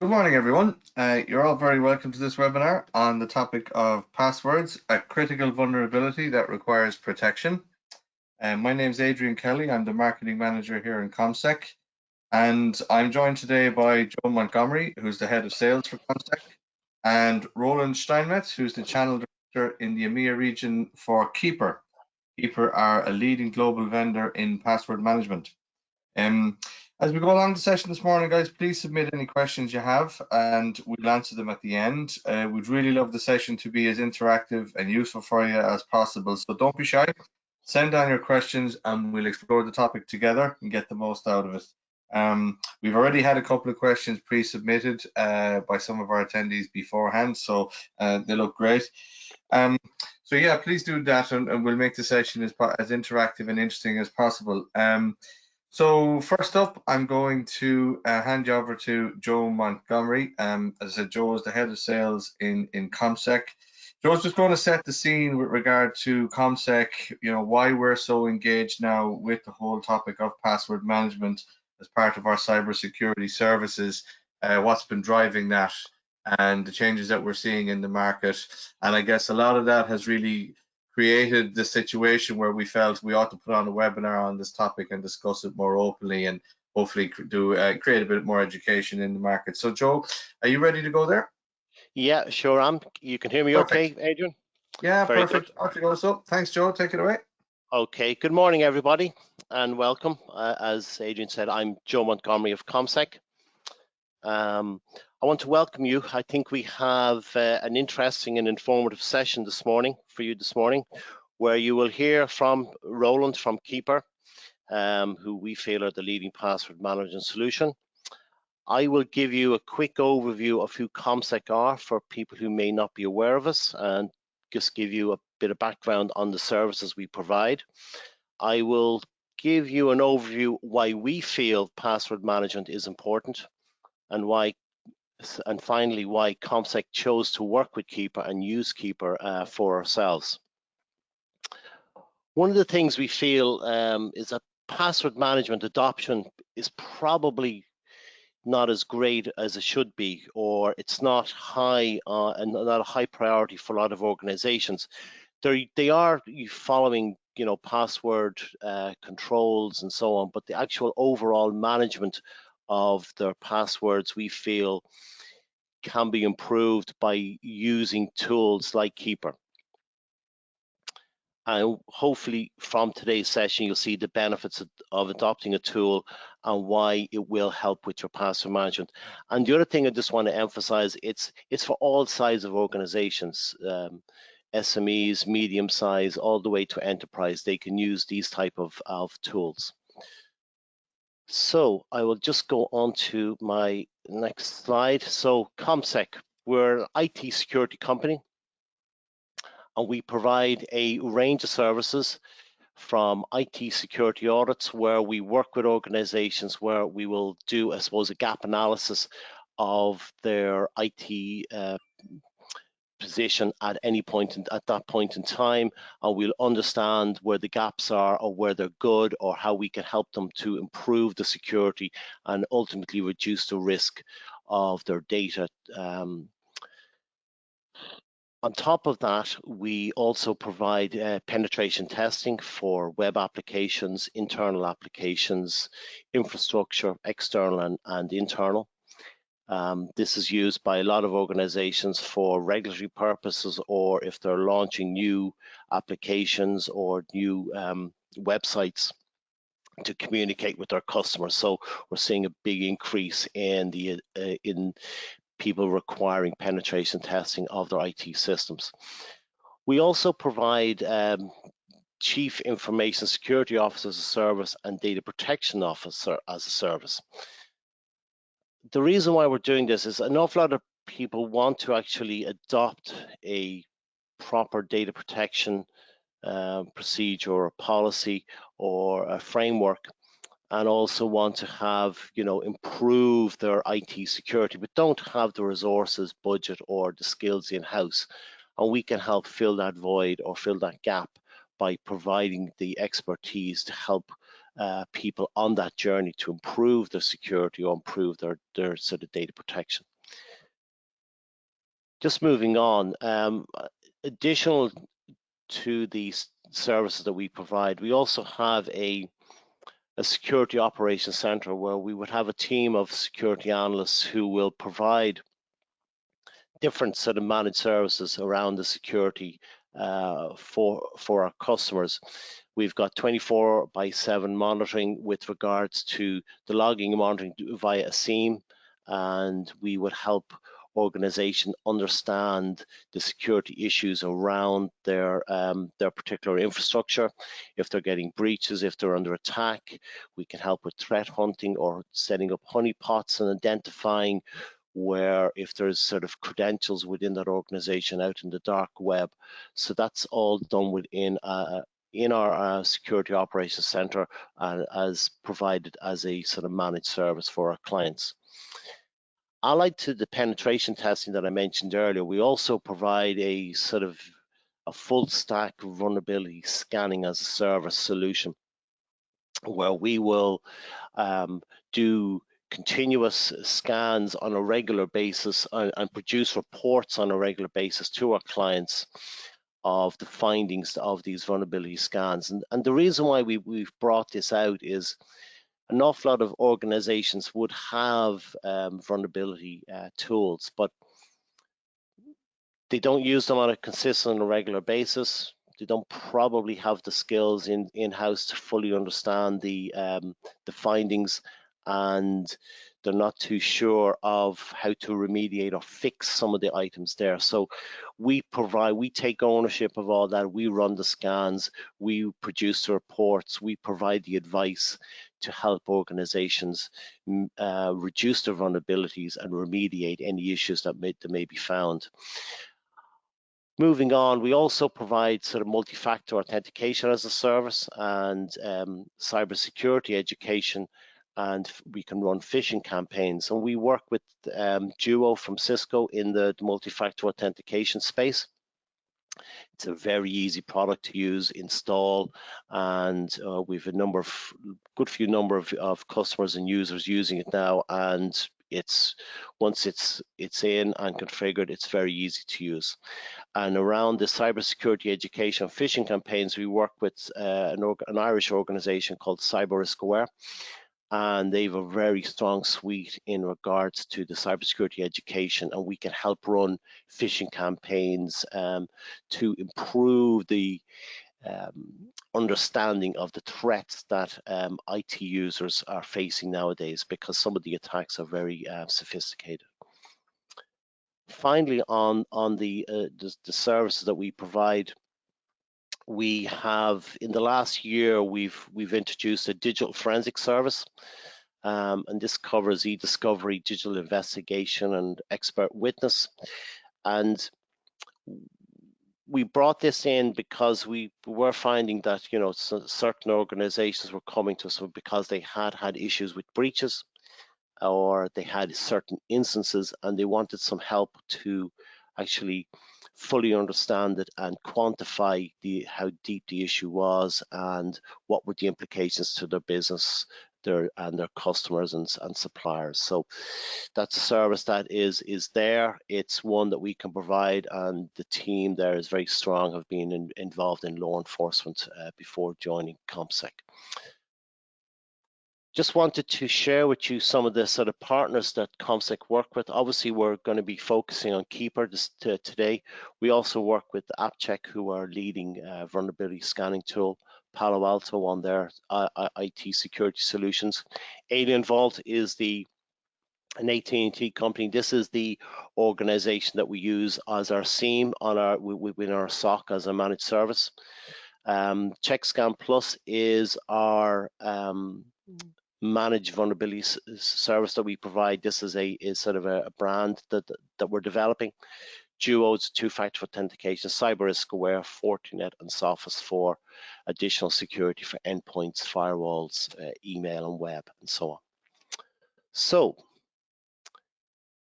Good morning, everyone. You're all very welcome to this webinar on the topic of passwords, a critical vulnerability that requires protection. My name is Adrian Kelly. I'm the marketing manager here in ComSec, and I'm joined today by Joe Montgomery, who's the head of sales for ComSec, and Roland Steinmetz, who's the channel director in the EMEA region for Keeper. Keeper are a leading global vendor in password management. As we go along the session this morning, guys, please submit any questions you have and we'll answer them at the end. We'd really love the session to be as interactive and useful for you as possible. So don't be shy, send down your questions and we'll explore the topic together and get the most out of it. We've already had a couple of questions pre-submitted by some of our attendees beforehand, so they look great. So yeah, please do that and we'll make the session as interactive and interesting as possible. So first up, I'm going to hand you over to Joe Montgomery. As I said, Joe is the head of sales in ComSec. Joe's just going to set the scene with regard to ComSec, why we're so engaged now with the whole topic of password management as part of our cybersecurity services, what's been driving that and the changes that we're seeing in the market. And I guess a lot of that has really created the situation where we felt we ought to put on a webinar on this topic and discuss it more openly and hopefully create a bit more education in the market. So Joe, are you ready to go there? Yeah, sure am. You can hear me okay, Adrian? Yeah, very perfect. good. Off you go. So thanks, Joe. Take it away. Okay, good morning, everybody, and welcome. As Adrian said, I'm Joe Montgomery of ComSec. I want to welcome you. I think we have an interesting and informative session this morning for you this morning, where you will hear from Roland from Keeper, who we feel are the leading password management solution. I will give you a quick overview of who ComSec are for people who may not be aware of us, and just give you a bit of background on the services we provide. I will give you an overview why we feel password management is important, and finally why ComSec chose to work with Keeper and use Keeper for ourselves. One of the things we feel is that password management adoption is probably not as great as it should be, or it's not high and not a high priority for a lot of organizations. They are following, password controls and so on, but the actual overall management of their passwords, we feel, can be improved by using tools like Keeper. And hopefully from today's session, you'll see the benefits of adopting a tool and why it will help with your password management. And the other thing I just want to emphasize, it's for all sizes of organizations, SMEs, medium size, all the way to enterprise. They can use these type of tools. So I will just go on to my next slide. So ComSec, we're an IT security company, and we provide a range of services from IT security audits, where we work with organizations where we will do, I suppose, a gap analysis of their IT position at any point at that point in time, and we'll understand where the gaps are or where they're good, or how we can help them to improve the security and ultimately reduce the risk of their data. On top of that, we also provide penetration testing for web applications, internal applications, infrastructure, external and internal. This is used by a lot of organizations for regulatory purposes, or if they're launching new applications or new websites to communicate with their customers. So we're seeing a big increase in people requiring penetration testing of their IT systems. We also provide Chief Information Security Officer as a service and Data Protection Officer as a service. The reason why we're doing this is an awful lot of people want to actually adopt a proper data protection procedure or policy or a framework, and also want to have, improve their IT security, but don't have the resources, budget, or the skills in-house. And we can help fill that void or fill that gap by providing the expertise to help people on that journey to improve their security or improve their sort of data protection. Just moving on, additional to the services that we provide, we also have a security operations center where we would have a team of security analysts who will provide different sort of managed services around the security for our customers. We've got 24/7 monitoring with regards to the logging and monitoring via a SIEM, and we would help organization understand the security issues around their particular infrastructure. If they're getting breaches, if they're under attack, we can help with threat hunting or setting up honeypots and identifying where if there's sort of credentials within that organization out in the dark web. So that's all done within in our security operations center as provided as a sort of managed service for our clients. Allied to the penetration testing that I mentioned earlier, we also provide a sort of a full stack vulnerability scanning as a service solution, where we will do continuous scans on a regular basis and produce reports on a regular basis to our clients of the findings of these vulnerability scans. And the reason why we've brought this out is an awful lot of organizations would have vulnerability tools, but they don't use them on a consistent and regular basis. They don't probably have the skills in-house to fully understand the findings, and they're not too sure of how to remediate or fix some of the items there. So we take ownership of all that. We run the scans, we produce the reports, we provide the advice to help organizations reduce their vulnerabilities and remediate any issues that may be found. Moving on, we also provide sort of multi-factor authentication as a service and cybersecurity education, and we can run phishing campaigns. And we work with Duo from Cisco in the multi-factor authentication space. It's a very easy product to use, install, and we've a good few number of customers and users using it now. And once it's in and configured, it's very easy to use. And around the cybersecurity education phishing campaigns, we work with an Irish organization called CyberRiskAware, and they have a very strong suite in regards to the cybersecurity education, and we can help run phishing campaigns to improve the understanding of the threats that IT users are facing nowadays, because some of the attacks are very sophisticated. Finally, on the services that we provide, we have in the last year we've introduced a digital forensic service, and this covers e-discovery, digital investigation, and expert witness. And we brought this in because we were finding that certain organizations were coming to us because they had issues with breaches, or they had certain instances and they wanted some help to actually fully understand it and quantify how deep the issue was and what were the implications to their business, their customers and suppliers. So that's a service that is there. It's one that we can provide, and the team there is very strong, have been involved in law enforcement before joining ComSec. Just wanted to share with you some of the sort of partners that ComSec work with. Obviously, we're going to be focusing on Keeper today. We also work with AppCheck, who are leading vulnerability scanning tool, Palo Alto on their IT security solutions. AlienVault is an AT&T company. This is the organization that we use as our SIEM within our SOC as a managed service. CheckScan Plus is our managed vulnerability service that we provide. This is sort of a brand that we're developing. Duo's two-factor authentication, CyberRiskAware, Fortinet, and Sophos for additional security for endpoints, firewalls, email, and web, and so on. So,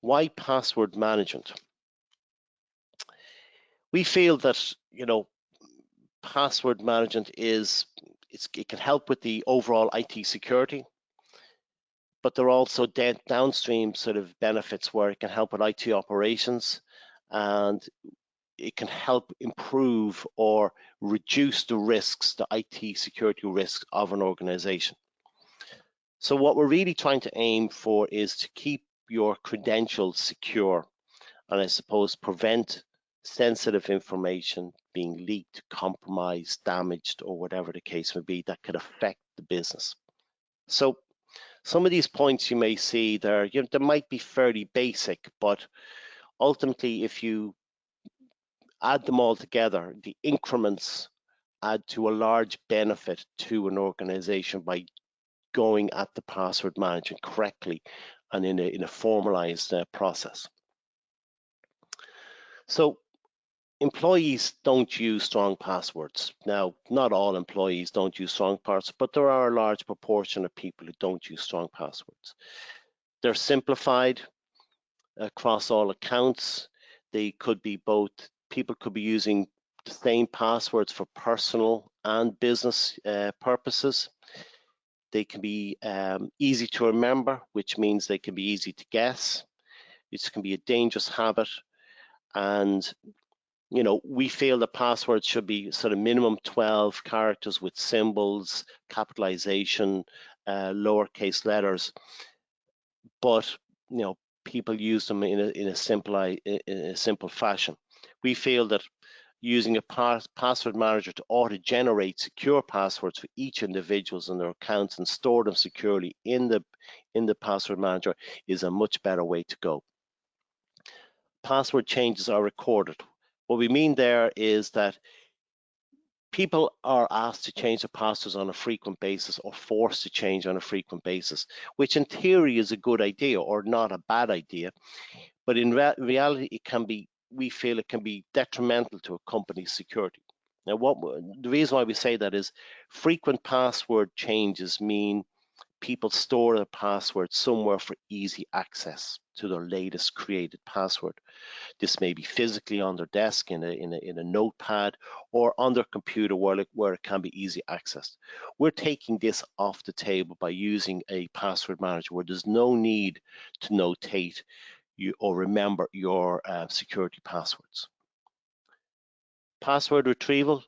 why password management? We feel that password management it can help with the overall IT security, but there are also downstream sort of benefits where it can help with IT operations and it can help improve or reduce the risks, the IT security risks of an organization. So what we're really trying to aim for is to keep your credentials secure, and I suppose prevent sensitive information being leaked, compromised, damaged, or whatever the case may be that could affect the business. So some of these points you may see there, they might be fairly basic, but ultimately if you add them all together, the increments add to a large benefit to an organization by going at the password management correctly and in a formalized process. So employees don't use strong passwords. Now, not all employees don't use strong passwords, but there are a large proportion of people who don't use strong passwords. They're simplified across all accounts. They could be both, people could be using the same passwords for personal and business purposes. They can be easy to remember, which means they can be easy to guess. This can be a dangerous habit, and we feel the passwords should be sort of minimum 12 characters with symbols, capitalization, lowercase letters. But people use them in a simple fashion. We feel that using a password manager to auto-generate secure passwords for each individuals in their accounts and store them securely in the password manager is a much better way to go. Password changes are recorded. What we mean there is that people are asked to change their passwords on a frequent basis or forced to change on a frequent basis, which in theory is a good idea or not a bad idea, but in reality we feel it can be detrimental to a company's security. Now, the reason why we say that is frequent password changes mean people store their password somewhere for easy access to their latest created password. This may be physically on their desk in a notepad or on their computer where it can be easy accessed. We're taking this off the table by using a password manager where there's no need to notate or remember your security passwords. Password retrieval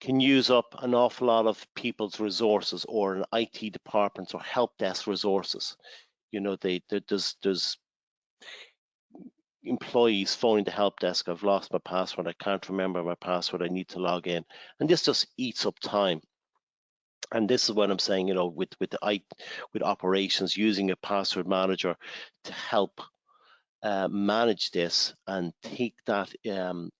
can use up an awful lot of people's resources or an IT departments or help desk resources. There's employees phoning the help desk, I've lost my password, I can't remember my password, I need to log in. And this just eats up time. And this is what I'm saying, with operations, using a password manager to help manage this and take that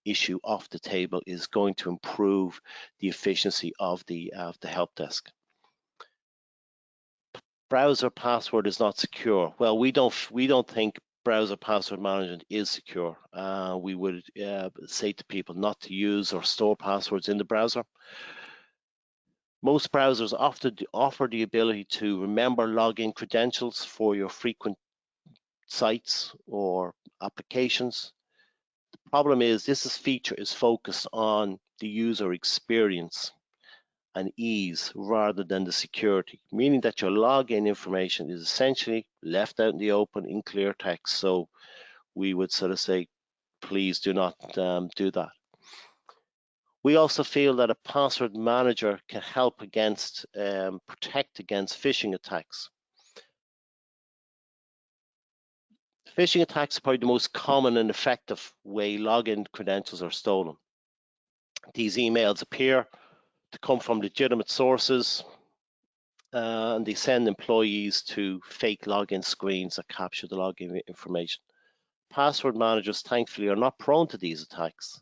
issue off the table is going to improve the efficiency of the help desk. Browser password is not secure. Well, we don't think browser password management is secure. We would say to people not to use or store passwords in the browser. Most browsers offer the ability to remember login credentials for your frequent sites or applications. The problem is this feature is focused on the user experience and ease rather than the security, meaning that your login information is essentially left out in the open in clear text. So we would sort of say, please do not do that. We also feel that a password manager can help protect against phishing attacks. Phishing attacks are probably the most common and effective way login credentials are stolen. These emails appear to come from legitimate sources, and they send employees to fake login screens that capture the login information. Password managers, thankfully, are not prone to these attacks,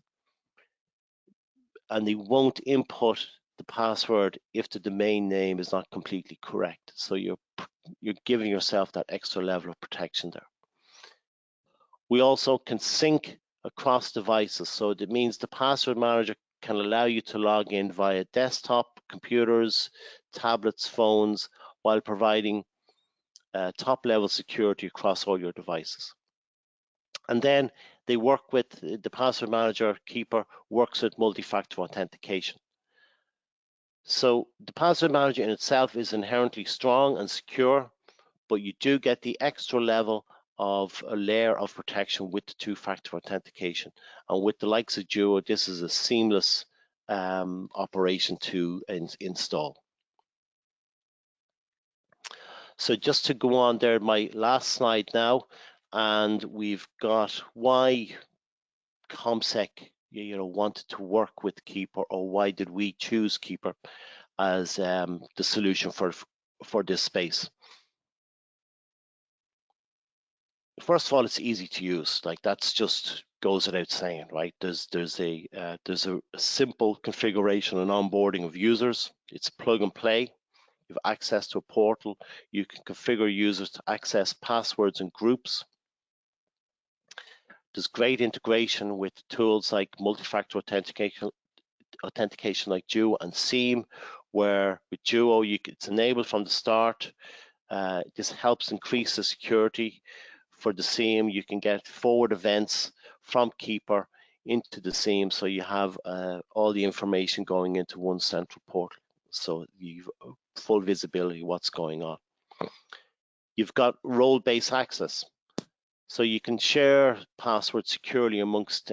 and they won't input the password if the domain name is not completely correct. So you're giving yourself that extra level of protection there. We also can sync across devices, so that means the password manager can allow you to log in via desktop, computers, tablets, phones, while providing top-level security across all your devices. And then they work with the password manager keeper works with multi-factor authentication. So the password manager in itself is inherently strong and secure, but you do get the extra level of a layer of protection with the two-factor authentication. And with the likes of Duo, this is a seamless operation to install. So just to go on there, my last slide now, and we've got why ComSec wanted to work with Keeper, or why did we choose Keeper as the solution for this space. First of all, it's easy to use. Like, that's just goes without saying, right? There's a simple configuration and onboarding of users. It's plug and play. You have access to a portal. You can configure users to access passwords and groups. There's great integration with tools like multi-factor authentication like Duo and Seam, where with Duo it's enabled from the start. This helps increase the security. For the Seam, you can get forward events from Keeper into the Seam, so you have all the information going into one central portal, so you've full visibility of what's going on. You've got role-based access, so you can share passwords securely amongst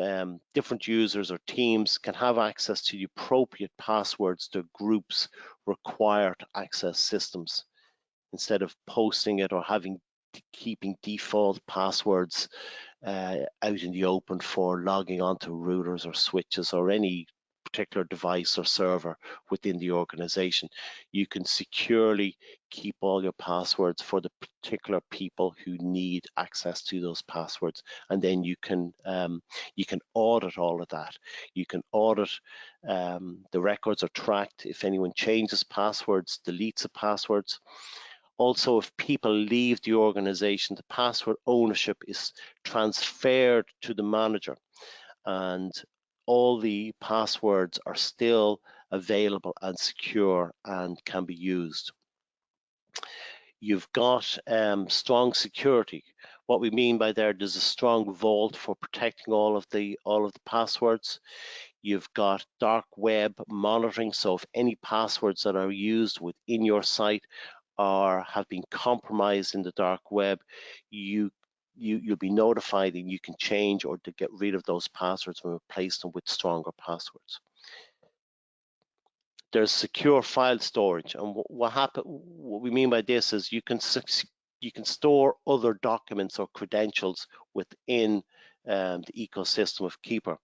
different users, or teams can have access to the appropriate passwords to groups require to access systems, instead of posting it or keeping default passwords out in the open for logging onto routers or switches or any particular device or server within the organization. You can securely keep all your passwords for the particular people who need access to those passwords, and then you can audit all of that. You can audit the records are tracked if anyone changes passwords, deletes the passwords. Also, if people leave the organization, the password ownership is transferred to the manager, and all the passwords are still available and secure and can be used. You've got strong security. What we mean by there's a strong vault for protecting all of the passwords. You've got dark web monitoring, so if any passwords that are used within your site or have been compromised in the dark web, you'll be notified, and you can change or to get rid of those passwords and replace them with stronger passwords. There's secure file storage, and what we mean by this is you can store other documents or credentials within the ecosystem of Keeper,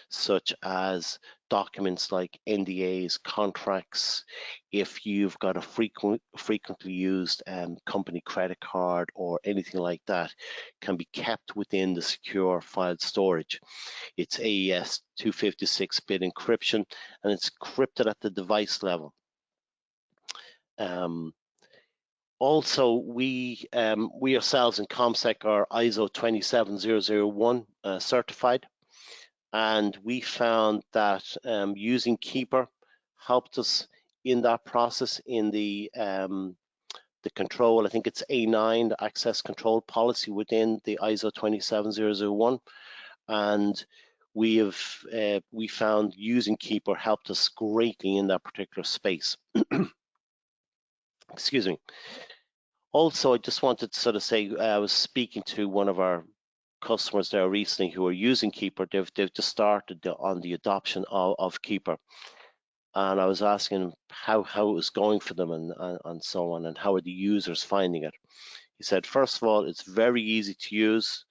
such as documents like NDAs, contracts. If you've got a frequently used company credit card or anything like that, can be kept within the secure file storage. It's AES 256-bit encryption, and it's encrypted at the device level. Also, we ourselves in ComSec are ISO 27001 certified, and we found that using Keeper helped us in that process in the control. I think it's A9, the access control policy within the ISO 27001, and we found using Keeper helped us greatly in that particular space. Excuse me. Also, I just wanted to sort of say, I was speaking to one of our customers there recently who are using Keeper. They've just started on the adoption of Keeper, and I was asking him how it was going for them and so on, and how are the users finding it. He said, first of all, it's very easy to use.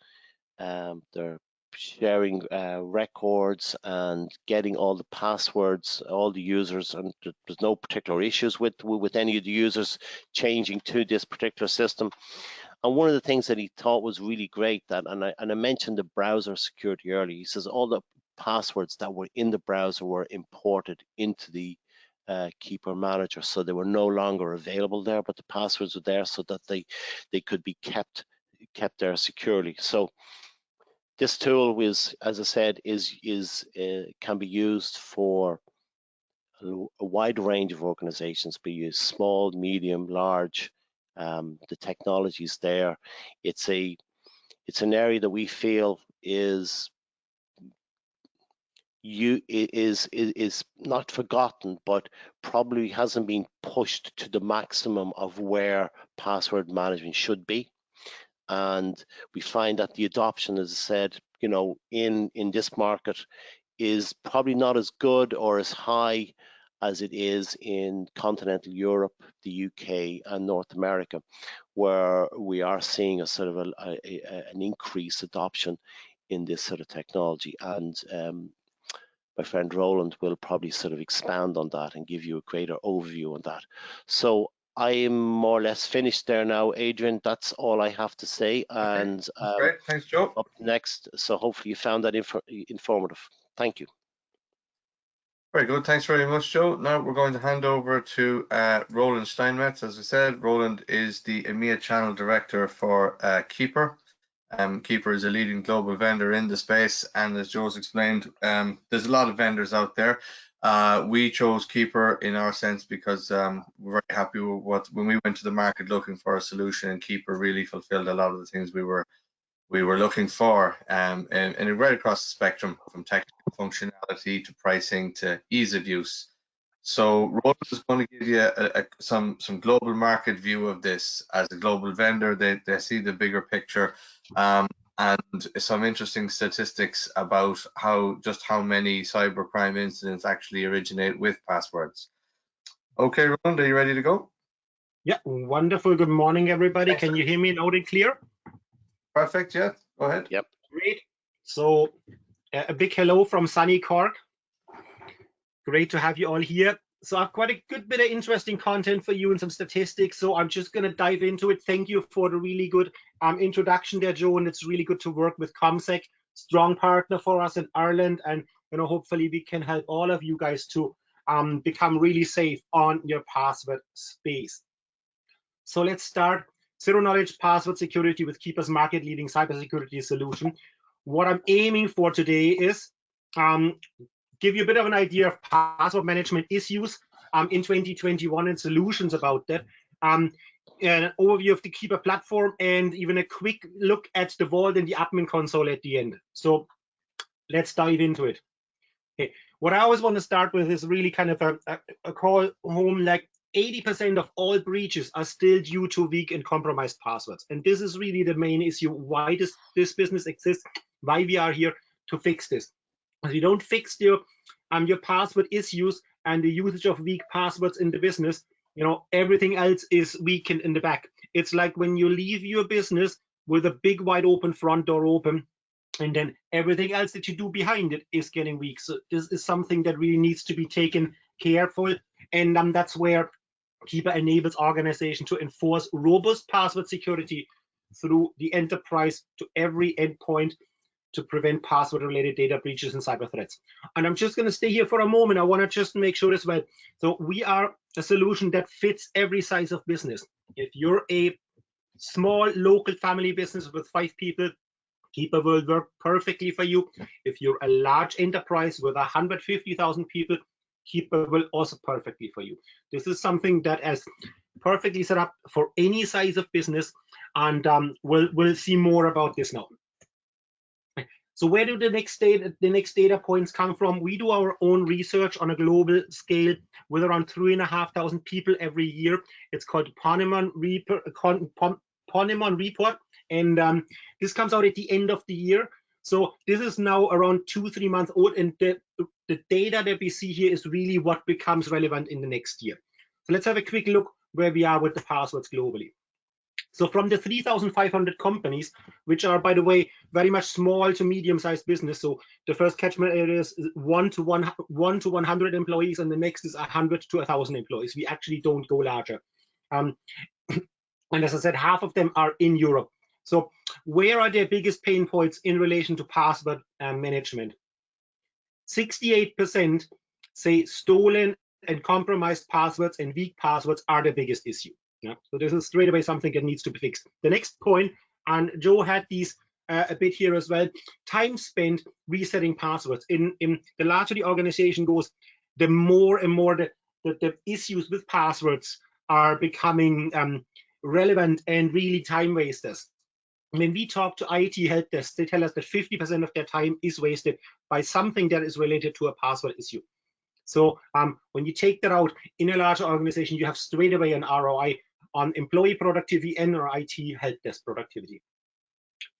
They're sharing records and getting all the passwords, all the users, and there's no particular issues with any of the users changing to this particular system. And one of the things that he thought was really great, and I mentioned the browser security earlier. He says all the passwords that were in the browser were imported into the Keeper Manager, so they were no longer available there, but the passwords were there so that they could be kept there securely. So this tool is, as I said, can be used for a wide range of organizations, be it small, medium, large. The technology is there. It's an area that we feel is not forgotten, but probably hasn't been pushed to the maximum of where password management should be. and we find that the adoption, as I said, you know, in this market is probably not as good or as high as it is in continental Europe, the UK, and North America, where we are seeing a sort of an increased adoption in this sort of technology. And my friend Roland will probably sort of expand on that and give you a greater overview on that. So I am more or less finished there now, Adrian. That's all I have to say. And great, thanks, Joe. Up next, so hopefully you found that informative. Thank you. Very good, thanks very much, Joe. Now we're going to hand over to Roland Steinmetz. As I said, Roland is the EMEA Channel Director for Keeper. Keeper is a leading global vendor in the space, and as Joe's explained, there's a lot of vendors out there. We chose Keeper in our sense because we're very happy with when we went to the market looking for a solution, and Keeper really fulfilled a lot of the things we were looking for, and right across the spectrum, from technical functionality to pricing to ease of use. So Roland is going to give you some global market view of this. As a global vendor, they see the bigger picture, and some interesting statistics about how many cybercrime incidents actually originate with passwords. Okay, Roland, are you ready to go? Yeah, wonderful. Good morning, everybody. Can you hear me loud and clear? Perfect, yeah, go ahead. Yep. Great. So a big hello from sunny Cork. Great to have you all here. So I've quite a good bit of interesting content for you and some statistics. So I'm just going to dive into it. Thank you for the really good introduction there, Joe. And it's really good to work with ComSec, strong partner for us in Ireland. And hopefully we can help all of you guys to become really safe on your password space. So let's start. Zero knowledge password security with Keeper's market leading cybersecurity solution. What I'm aiming for today is give you a bit of an idea of password management issues in 2021 and solutions about that. An overview of the Keeper platform, and even a quick look at the Vault and the admin console at the end. So let's dive into it. Okay. What I always want to start with is really kind of a call home, like 80% of all breaches are still due to weak and compromised passwords. And this is really the main issue, why this business exists, why we are here to fix this. If you don't fix your password issues and the usage of weak passwords in the business, everything else is weakened in the back. It's like when you leave your business with a big wide open front door open, and then everything else that you do behind it is getting weak. So this is something that really needs to be taken careful, and that's where Keeper enables organizations to enforce robust password security through the enterprise to every endpoint to prevent password-related data breaches and cyber threats. And I'm just going to stay here for a moment. I want to just make sure as well. So we are a solution that fits every size of business. If you're a small local family business with 5 people, Keeper will work perfectly for you. If you're a large enterprise with 150,000 people, Keeper will also perfectly for you. This is something that is perfectly set up for any size of business, and we'll see more about this now. So where do the next data points come from? We do our own research on a global scale with around 3,500 people every year. It's called Ponemon Report, and this comes out at the end of the year. So this is now around 2-3 months old, and the data that we see here is really what becomes relevant in the next year. So let's have a quick look where we are with the passwords globally. So from the 3,500 companies, which are, by the way, very much small to medium-sized business. So the first catchment area is 1 to 100 employees, and the next is 100 to 1,000 employees. We actually don't go larger. And as I said, half of them are in Europe. So where are their biggest pain points in relation to password management? 68% say stolen and compromised passwords and weak passwords are the biggest issue. Yeah, so this is straight away something that needs to be fixed. The next point, and Joe had these a bit here as well, time spent resetting passwords. In the larger the organization goes, the more and more the issues with passwords are becoming relevant and really time wasters. When we talk to IT help desk, they tell us that 50% of their time is wasted by something that is related to a password issue. So when you take that out in a larger organization, you have straight away an ROI on employee productivity and or IT help desk productivity.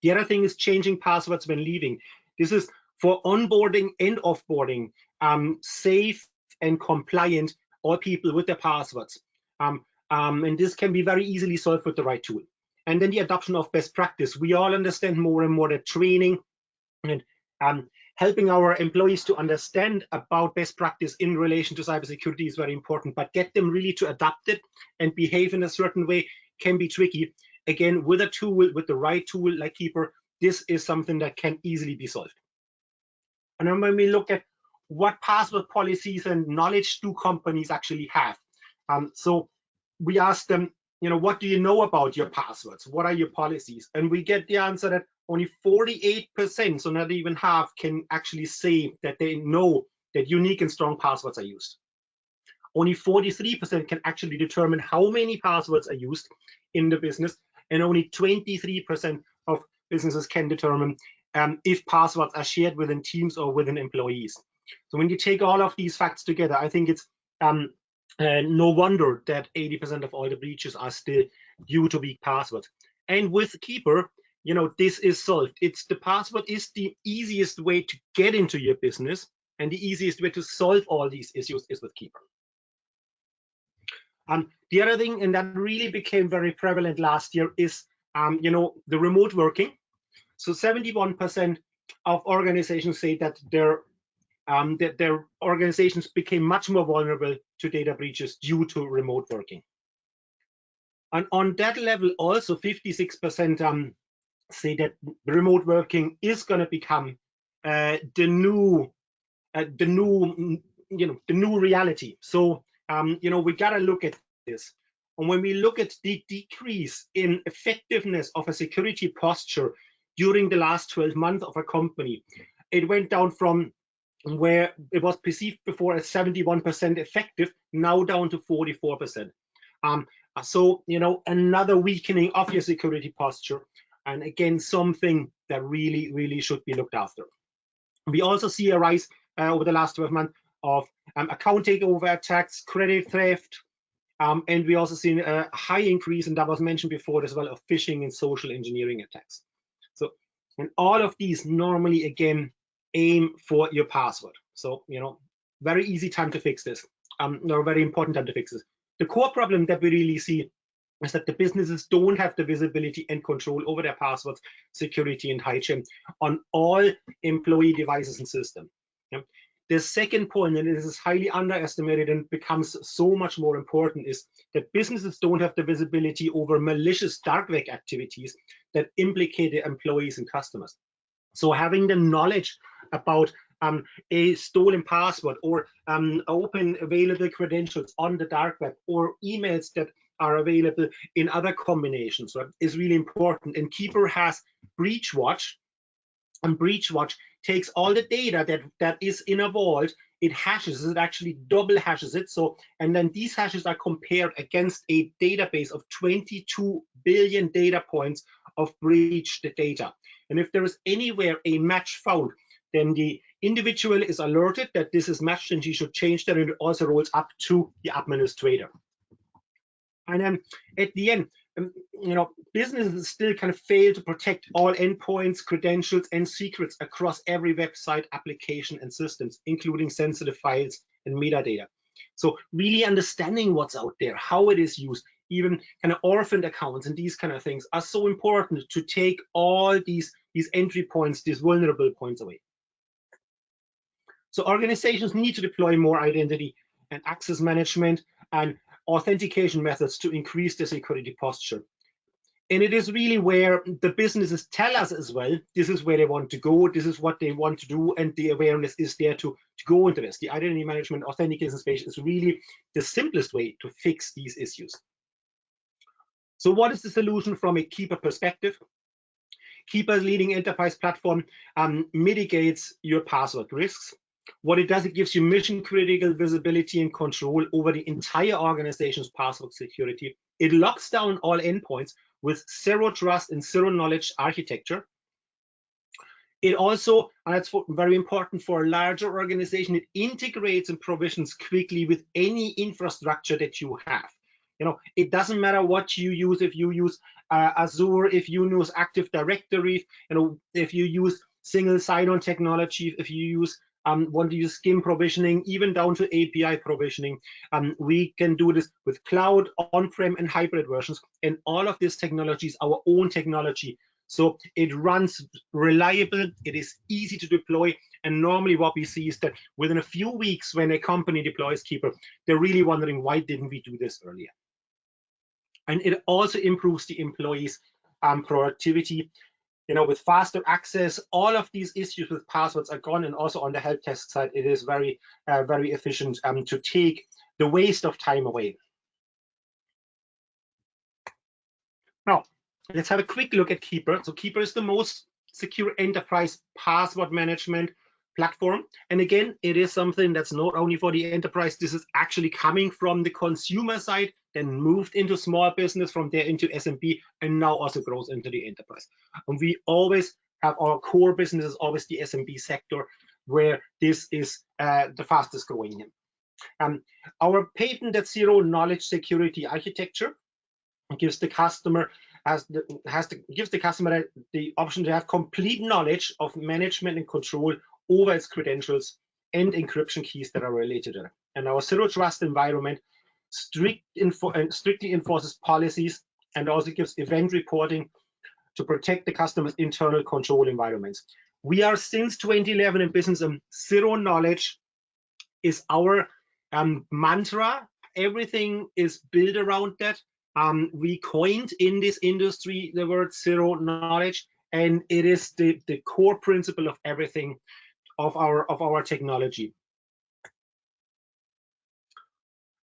The other thing is changing passwords when leaving. This is for onboarding and offboarding, safe and compliant all people with their passwords. And this can be very easily solved with the right tool. And then the adoption of best practice. We all understand more and more that training and helping our employees to understand about best practice in relation to cybersecurity is very important, but get them really to adapt it and behave in a certain way can be tricky. Again, with a tool, with the right tool like Keeper, this is something that can easily be solved. And then when we look at what password policies and knowledge do companies actually have? So we ask them, what do you know about your passwords? What are your policies? And we get the answer that only 48%, so not even half, can actually say that they know that unique and strong passwords are used. Only 43% can actually determine how many passwords are used in the business, and only 23% of businesses can determine if passwords are shared within teams or within employees. So when you take all of these facts together, I think it's no wonder that 80% of all the breaches are still due to weak passwords. And with Keeper, this is solved. The password is the easiest way to get into your business, and the easiest way to solve all these issues is with Keeper. The other thing, and that really became very prevalent last year, is the remote working. So 71% of organizations say that their organizations became much more vulnerable to data breaches due to remote working. And on that level, also 56% say that remote working is going to become the new reality. So we got to look at this. And when we look at the decrease in effectiveness of a security posture during the last 12 months of a company, it went down from where it was perceived before as 71% effective, now down to 44%. So another weakening of your security posture, and again something that really should be looked after. We also see a rise over the last 12 months of account takeover attacks, credit theft, and we also seen a high increase, and that was mentioned before as well, of phishing and social engineering attacks. So, and all of these normally again aim for your password. So very easy time to fix this. No, very important time to fix this. The core problem that we really see is that the businesses don't have the visibility and control over their passwords, security, and hygiene on all employee devices and systems. The second point, and this is highly underestimated and becomes so much more important, is that businesses don't have the visibility over malicious dark web activities that implicate their employees and customers. So having the knowledge about a stolen password or open available credentials on the dark web or emails that are available in other combinations, right, is really important. And Keeper has BreachWatch, and BreachWatch takes all the data that is in a vault, it hashes it, actually double hashes it. So, and then these hashes are compared against a database of 22 billion data points of breached data. And if there is anywhere a match found, then the individual is alerted that this is matched and he should change that, and it also rolls up to the administrator. And then at the end, businesses still kind of fail to protect all endpoints, credentials, and secrets across every website, application, and systems, including sensitive files and metadata. So really understanding what's out there, how it is used, even kind of orphaned accounts and these kind of things are so important to take all these entry points, these vulnerable points away. So organizations need to deploy more identity and access management and authentication methods to increase their security posture. And it is really where the businesses tell us as well, this is where they want to go, this is what they want to do, and the awareness is there to go into this. The identity management authentication space is really the simplest way to fix these issues. So what is the solution from a Keeper perspective? Keeper's leading enterprise platform mitigates your password risks. What it does, it gives you mission critical visibility and control over the entire organization's password security. It locks down all endpoints with zero trust and zero knowledge architecture. It also, and that's very important for a larger organization, it integrates and provisions quickly with any infrastructure that you have. It doesn't matter what you use. If you use Azure, if you use Active Directory, if you use single sign-on technology, if you use want to use SCIM provisioning, even down to API provisioning, we can do this with cloud, on-prem, and hybrid versions. And all of this technology is our own technology. So it runs reliable, it is easy to deploy, and normally what we see is that within a few weeks when a company deploys Keeper, they're really wondering, why didn't we do this earlier? And it also improves the employees' productivity. With faster access, all of these issues with passwords are gone, and also on the help desk side, it is very, very efficient to take the waste of time away. Now, let's have a quick look at Keeper. So Keeper is the most secure enterprise password management platform. And again, it is something that's not only for the enterprise. This is actually coming from the consumer side, then moved into small business, from there into SMB, and now also grows into the enterprise. And we always have our core business is always the SMB sector, where this is the fastest growing. Our patented zero knowledge security architecture gives the customer gives the customer the option to have complete knowledge of management and control over its credentials and encryption keys that are related to it. And our zero trust environment strictly enforces policies and also gives event reporting to protect the customer's internal control environments. We are since 2011 in business, and zero knowledge is our mantra. Everything is built around that. We coined in this industry the word zero knowledge, and it is the core principle of everything of our technology.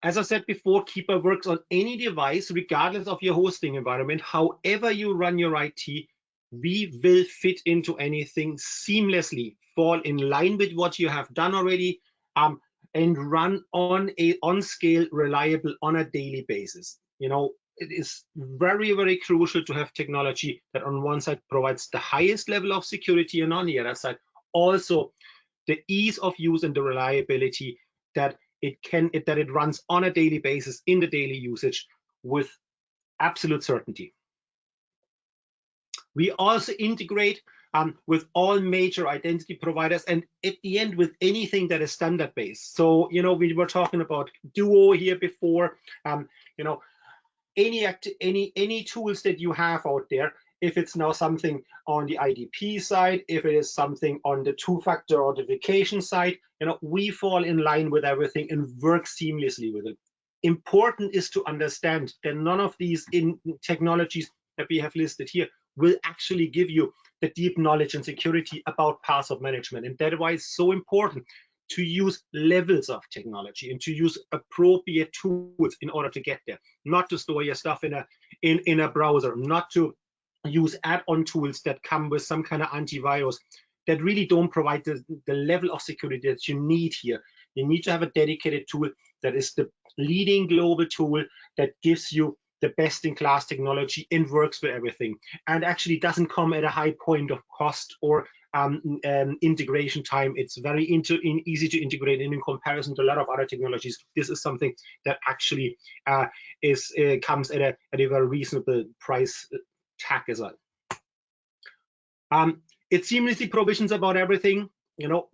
As I said before, Keeper works on any device, regardless of your hosting environment. However you run your IT, we will fit into anything seamlessly, fall in line with what you have done already, and run on scale, reliable on a daily basis. It is very, very crucial to have technology that on one side provides the highest level of security, and on the other side also the ease of use and the reliability that it runs on a daily basis in the daily usage with absolute certainty. We also integrate with all major identity providers, and at the end with anything that is standard based. So we were talking about Duo here before. Any tools that you have out there, if it's now something on the IDP side, if it is something on the two-factor authentication side, we fall in line with everything and work seamlessly with it. Important is to understand that none of these technologies that we have listed here will actually give you the deep knowledge and security about password management. And that's why it's so important to use levels of technology and to use appropriate tools in order to get there. Not to store your stuff in a browser, not to use add-on tools that come with some kind of antivirus that really don't provide the level of security that you need here. You need to have a dedicated tool that is the leading global tool that gives you the best-in-class technology and works for everything, and actually doesn't come at a high point of cost or integration time. It's very easy to integrate, and in comparison to a lot of other technologies, this is something that actually comes at a very reasonable price tag as well. It seamlessly provisions about everything,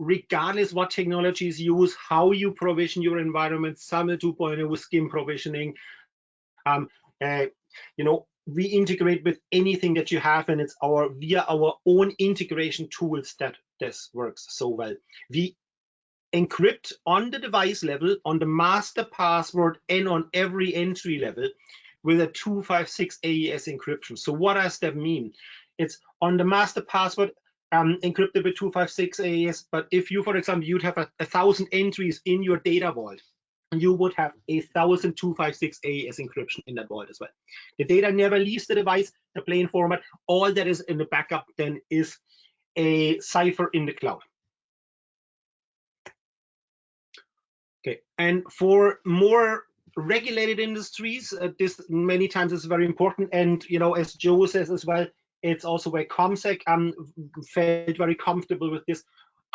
regardless what technologies use, how you provision your environment. SAML 2.0 with SCIM provisioning. We integrate with anything that you have, and it's via our own integration tools that this works so well. We encrypt on the device level, on the master password, and on every entry level with a 256 AES encryption. So what does that mean? It's on the master password encrypted with 256 AES, but if you, for example, you'd have 1,000 entries in your data vault, you would have 1,000 256 AES encryption in that vault as well. The data never leaves the device, the plain format. All that is in the backup then is a cipher in the cloud. Okay, and for more regulated industries, this many times is very important. And as Joe says as well, it's also where ComSec felt very comfortable with this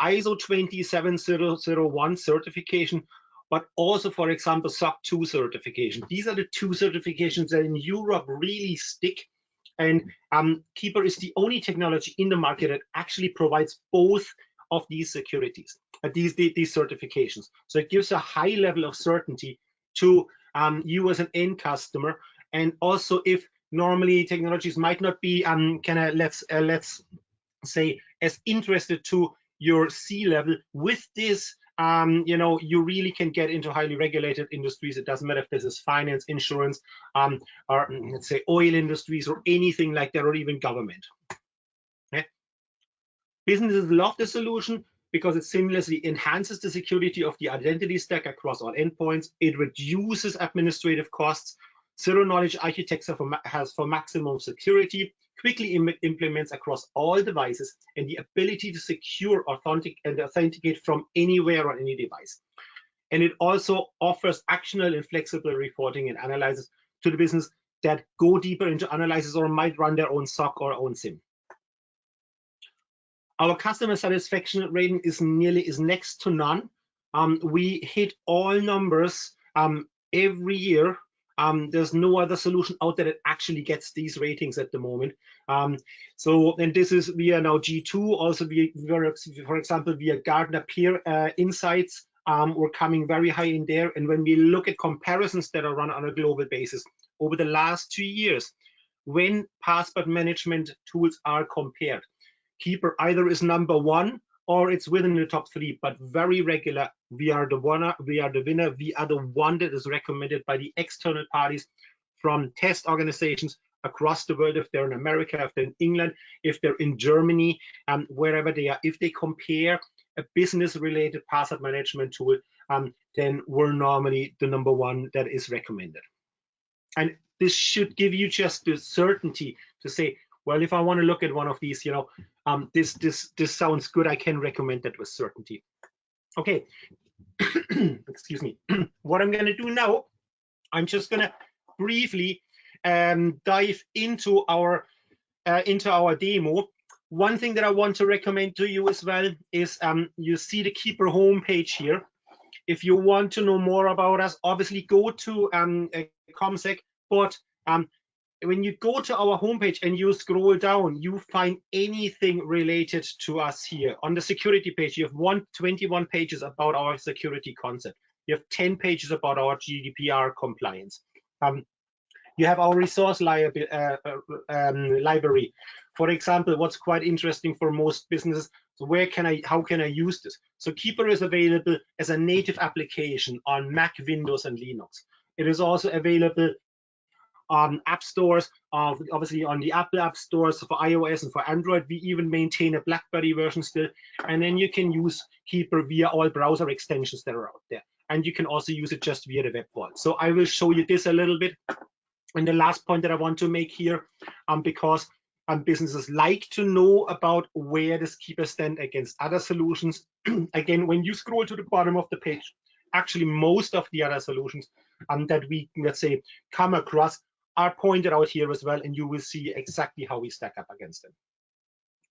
ISO 27001 certification but also, for example, SOC 2 certification. These are the two certifications that in Europe really stick. And Keeper is the only technology in the market that actually provides both of these securities, these certifications. So it gives a high level of certainty to you as an end customer. And also, if normally technologies might not be let's say as interested to your C-level, with this you really can get into highly regulated industries. It doesn't matter if this is finance, insurance, or let's say oil industries or anything like that, or even government. Okay. Businesses love the solution because it seamlessly enhances the security of the identity stack across all endpoints. It reduces administrative costs. Zero knowledge architecture has for maximum security, quickly implements across all devices, and the ability to secure, authenticate from anywhere on any device. And it also offers actionable and flexible reporting and analysis to the business that go deeper into analysis or might run their own SOC or own SIM. Our customer satisfaction rating is next to none. We hit all numbers every year. There's no other solution out there that actually gets these ratings at the moment. And this is via now G2, also for example, via Gartner Peer Insights. We're coming very high in there. And when we look at comparisons that are run on a global basis over the last 2 years, when password management tools are compared, Keeper either is #1 or it's within the top 3, but very regular. We are the winner. We are the one that is recommended by the external parties from test organizations across the world. If they're in America, if they're in England, if they're in Germany, wherever they are, if they compare a business-related password management tool, then we're normally the #1 that is recommended. And this should give you just the certainty to say, well, if I want to look at one of these, this sounds good, I can recommend that with certainty. Okay, excuse me. What I'm going to do now, I'm just going to briefly dive into our demo. One thing that I want to recommend to you as well is you see the Keeper homepage here. If you want to know more about us, obviously go to ComSec, but when you go to our homepage and you scroll down, you find anything related to us here. On the security page, you have 21 pages about our security concept. You have 10 pages about our GDPR compliance. You have our resource library. For example, what's quite interesting for most businesses, so how can I use this? So Keeper is available as a native application on Mac, Windows, and Linux. It is also available on app stores, obviously on the Apple app stores for iOS and for Android. We even maintain a BlackBerry version still. And then you can use Keeper via all browser extensions that are out there. And you can also use it just via the web vault. So I will show you this a little bit. And the last point that I want to make here, because businesses like to know about where does Keeper stand against other solutions. Again, when you scroll to the bottom of the page, actually most of the other solutions that we, let's say, come across are pointed out here as well, and you will see exactly how we stack up against them.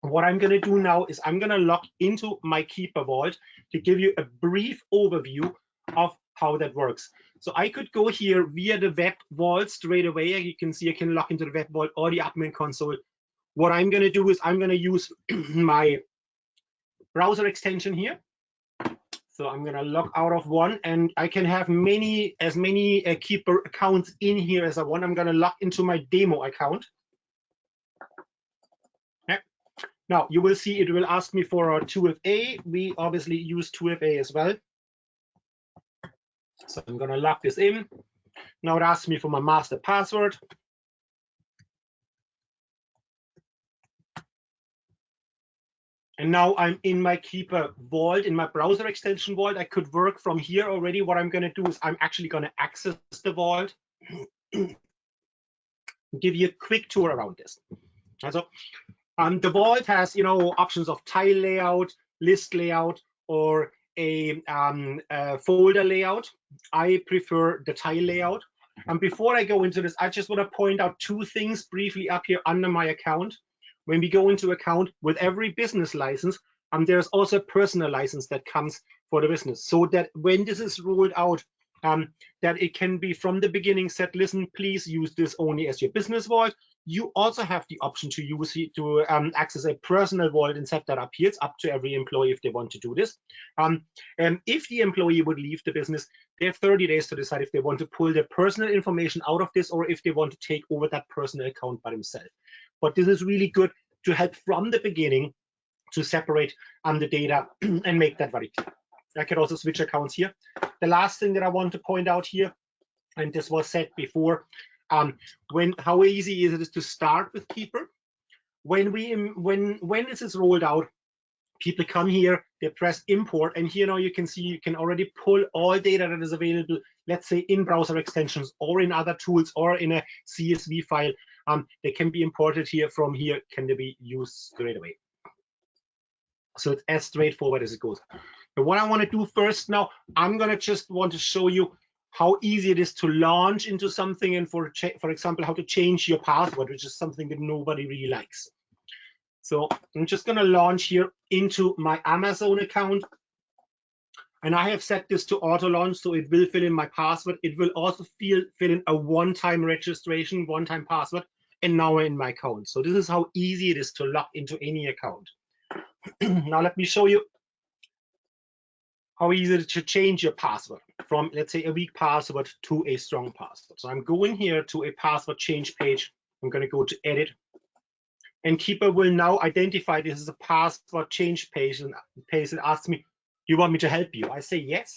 What I'm going to do now is I'm going to log into my Keeper Vault to give you a brief overview of how that works. So I could go here via the web vault straight away. You can see I can log into the web vault or the admin console. What I'm going to do is I'm going to use my browser extension here. So I'm going to log out of one, and I can have as many Keeper accounts in here as I want. I'm going to log into my demo account. Okay. Now you will see it will ask me for our 2FA. We obviously use 2FA as well. So I'm going to log this in. Now it asks me for my master password. And now I'm in my Keeper Vault, in my browser extension vault. I could work from here already. What I'm going to do is I'm actually going to access the vault, give you a quick tour around this. And so the vault has, options of tile layout, list layout, or a folder layout. I prefer the tile layout. And before I go into this, I just want to point out two things briefly up here under my account. When we go into account, with every business license, there's also a personal license that comes for the business, so that when this is rolled out, that it can be from the beginning said, listen, please use this only as your business vault. You also have the option to use it to access a personal vault and set that up here. It's up to every employee if they want to do this. And if the employee would leave the business, they have 30 days to decide if they want to pull their personal information out of this or if they want to take over that personal account by themselves. But this is really good to help from the beginning to separate the data and make that very clear. I can also switch accounts here. The last thing that I want to point out here, and this was said before, how easy is it to start with Keeper? When this is rolled out, people come here, they press import, and here now you can see you can already pull all data that is available, let's say in browser extensions or in other tools or in a CSV file. They can be imported here from here, can they be used straight away. So it's as straightforward as it goes. But what I want to do first now, I'm going to just want to show you how easy it is to launch into something, and for example, how to change your password, which is something that nobody really likes. So I'm just going to launch here into my Amazon account. And I have set this to auto launch, so it will fill in my password. It will also fill in a one-time registration, one-time password, and now we're in my account. So this is how easy it is to log into any account. Now let me show you how easy it is to change your password from, let's say, a weak password to a strong password. So I'm going here to a password change page. I'm going to go to edit, and Keeper will now identify this as a password change page and ask me, do you want me to help you? I say yes,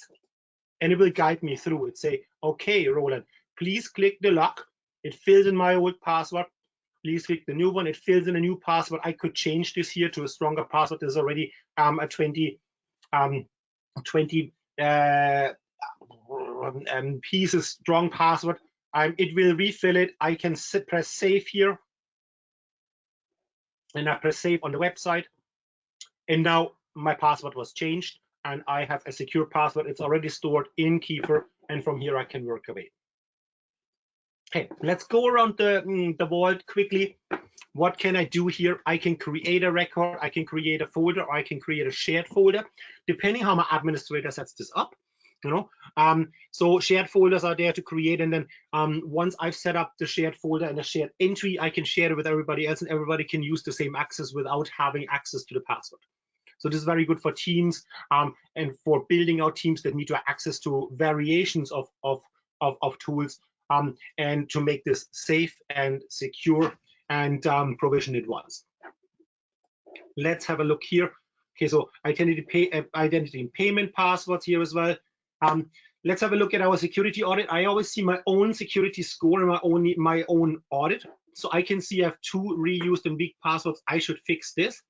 and it will guide me through it. Say, okay, Roland, please click the lock. It fills in my old password. Please click the new one. It fills in a new password. I could change this here to a stronger password. There's already a 20 pieces strong password. It will refill it. I can press save here, and I press save on the website, and now my password was changed and I have a secure password. It's already stored in Keeper, and from here I can work away. Okay, let's go around the vault quickly. What can I do here? I can create a record, I can create a folder, or I can create a shared folder, depending how my administrator sets this up. So shared folders are there to create, and then once I've set up the shared folder and the shared entry, I can share it with everybody else, and everybody can use the same access without having access to the password. So this is very good for teams and for building out teams that need to have access to variations of tools, and to make this safe and secure and provision it once. Let's have a look here. Okay, so identity and payment passwords here as well. Let's have a look at our security audit. I always see my own security score and my own audit. So I can see I have 2 reused and weak passwords. I should fix this.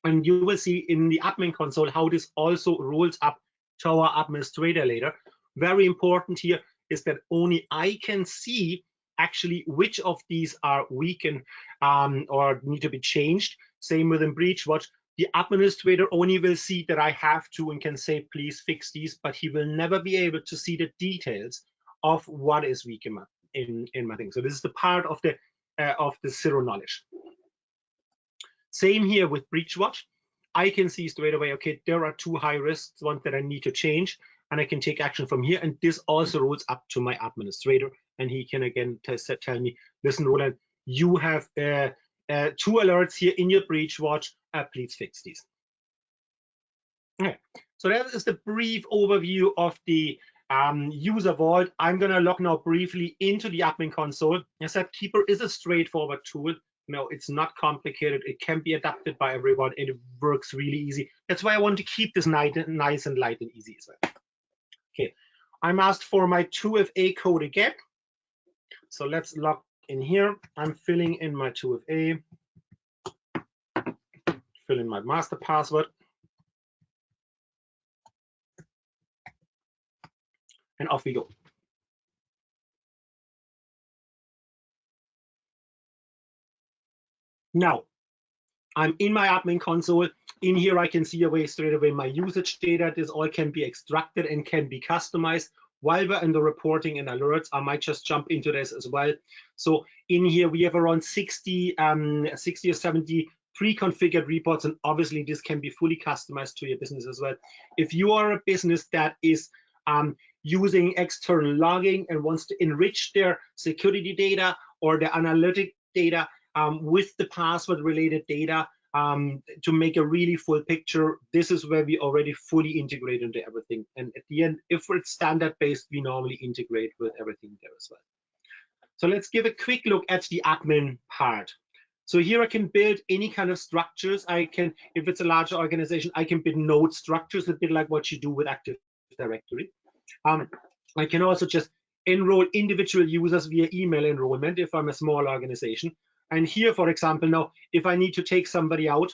And you will see in the admin console how this also rolls up to our administrator later. Very important here is that only I can see actually which of these are weak and or need to be changed. Same within BreachWatch. The administrator only will see that I have to and can say, please fix these, but he will never be able to see the details of what is weak in my thing. So this is the part of the zero knowledge. Same here with BreachWatch. I can see straight away, okay, there are 2 high risks, ones that I need to change, and I can take action from here. And this also rolls up to my administrator, and he can again tell me, listen, Roland, you have 2 alerts here in your BreachWatch. Please fix these. Okay, so that is the brief overview of the user vault. I'm going to log now briefly into the admin console. As I said, Keeper is a straightforward tool. No, it's not complicated. It can be adapted by everyone, and it works really easy. That's why I want to keep this nice and light and easy as well. Okay, I'm asked for my 2FA code again. So let's log in here. I'm filling in my 2FA, fill in my master password, and off we go. Now, I'm in my admin console. In here, I can see straight away my usage data. This all can be extracted and can be customized. While we're in the reporting and alerts, I might just jump into this as well. So in here, we have around 60 or 70 pre-configured reports, and obviously this can be fully customized to your business as well. If you are a business that is using external logging and wants to enrich their security data or the analytic data with the password related data to make a really full picture, this is where we already fully integrate into everything. And at the end, if it's standard based, we normally integrate with everything there as well. So let's give a quick look at the admin part. So here I can build any kind of structures. I can, if it's a larger organization, I can build node structures, a bit like what you do with Active Directory. I can also just enroll individual users via email enrollment if I'm a small organization. And here, for example, now, if I need to take somebody out,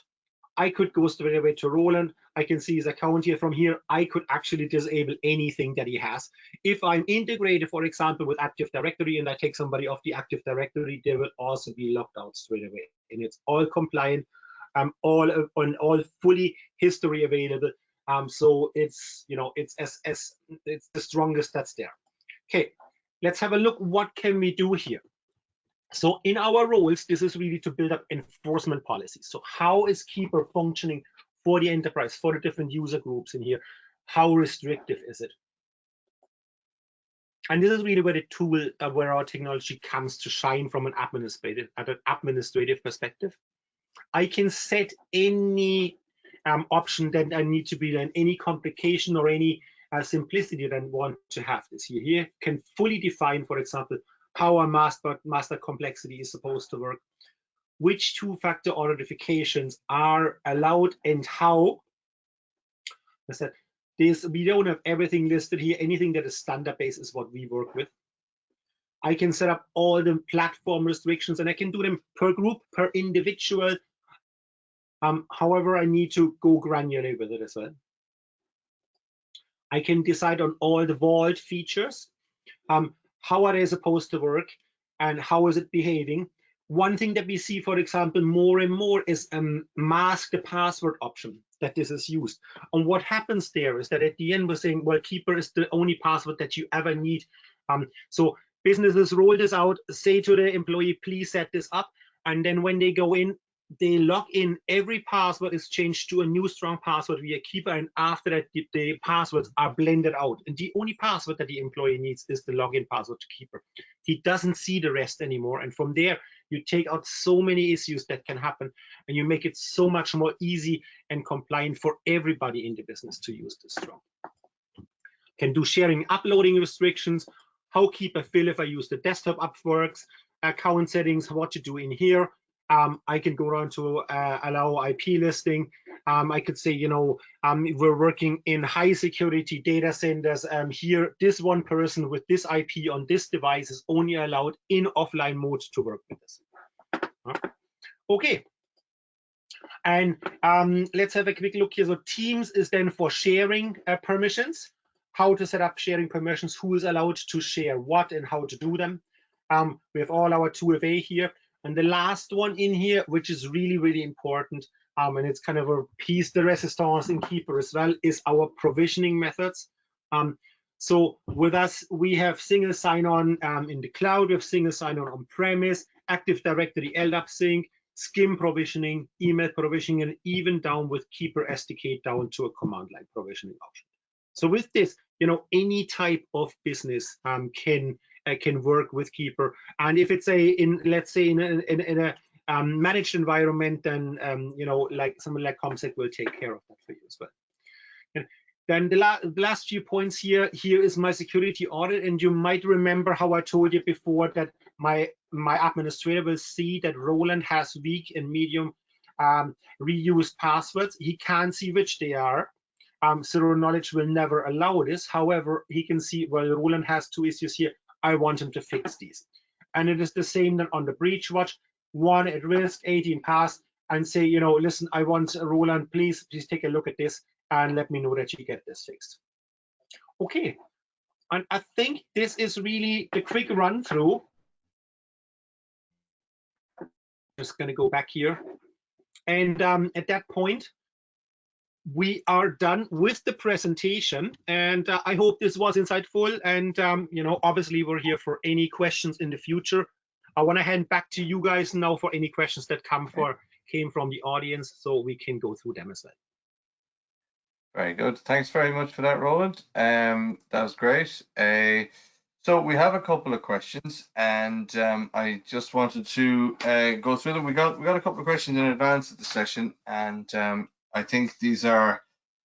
I could go straight away to Roland. I can see his account here. From here, I could actually disable anything that he has. If I'm integrated, for example, with Active Directory and I take somebody off the Active Directory, they will also be locked out straight away. And it's all compliant, all fully history available. So it's, you know, it's the strongest that's there. Okay, let's have a look. What can we do here? So in our roles, this is really to build up enforcement policies. So how is Keeper functioning for the enterprise, for the different user groups in here? How restrictive is it? And this is really where the tool, where our technology comes to shine from an administrative perspective. I can set any option that I need to be done, any complication or any simplicity that I want to have this here. Here can fully define, for example, how a master complexity is supposed to work, which two-factor authentications are allowed, and how. I said this, we don't have everything listed here. Anything that is standard-based is what we work with. I can set up all the platform restrictions, and I can do them per group, per individual. However, I need to go granular with it as well. I can decide on all the vault features. How are they supposed to work and how is it behaving? One thing that we see, for example, more and more is mask the password option that this is used. And what happens there is that at the end we're saying, well, Keeper is the only password that you ever need. So businesses roll this out, say to the employee, please set this up. And then when they go in, they log in, every password is changed to a new strong password via Keeper, and after that the passwords are blended out, and the only password that the employee needs is the login password to Keeper. He doesn't see the rest anymore, and from there you take out so many issues that can happen, and you make it so much more easy and compliant for everybody in the business to use this strong. Can do sharing, uploading restrictions, how Keeper fill if I use the desktop upworks, account settings, what to do in here. I can go around to allow IP listing. I could say, you know, we're working in high security data centers. Here, this one person with this IP on this device is only allowed in offline mode to work with this. Okay. And let's have a quick look here. So Teams is then for sharing permissions, how to set up sharing permissions, who is allowed to share what and how to do them. We have all our 2FA here. And the last one in here, which is really, really important, and it's kind of a piece de resistance in Keeper as well, is our provisioning methods. So with us, we have single sign-on in the cloud, we have single sign-on on-premise, Active Directory LDAP sync, SCIM provisioning, email provisioning, and even down with Keeper SDK down to a command line provisioning option. So with this, you know, any type of business can work with Keeper, and if it's let's say in a managed environment, then you know, like someone like ComSec will take care of that for you as well. And then the last few points here is my security audit, and you might remember how I told you before that my administrator will see that Roland has weak and medium reused passwords. He can't see which they are. Zero knowledge will never allow this. However, he can see, well, Roland has 2 issues here. I want him to fix these. And it is the same then on the breach watch, 1 at risk, 18 pass, and say, you know, listen, I want Roland, please take a look at this and let me know that you get this fixed. Okay, and I think this is really the quick run through. Just gonna go back here. And at that point, we are done with the presentation, and I hope this was insightful. And you know, obviously we're here for any questions in the future. I want to hand back to you guys now for any questions that come for came from the audience, so we can go through them as well. Very good. Thanks very much for that, Roland. That was great. So we have a couple of questions, and I just wanted to go through them. We got a couple of questions in advance of the session, and I think these are,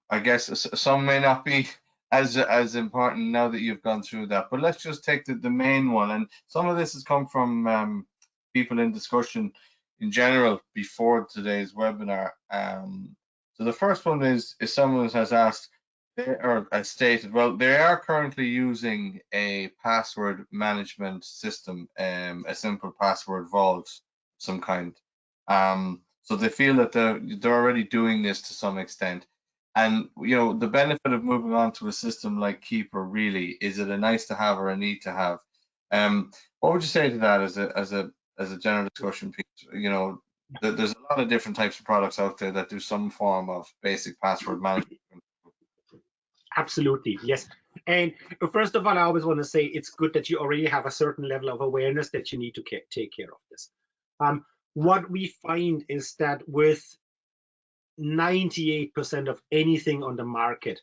I guess, some may not be as important now that you've gone through that. But let's just take the main one, and some of this has come from people in discussion in general before today's webinar. So the first one is someone has asked or has stated, well, they are currently using a password management system, a simple password vault of some kind. So they feel that they're already doing this to some extent. And the benefit of moving on to a system like Keeper, really, is it a nice to have or a need to have? What would you say to that as a general discussion piece? There's a lot of different types of products out there that do some form of basic password management. Absolutely, yes. And first of all, I always want to say it's good that you already have a certain level of awareness that you need to take care of this. What we find is that with 98% of anything on the market,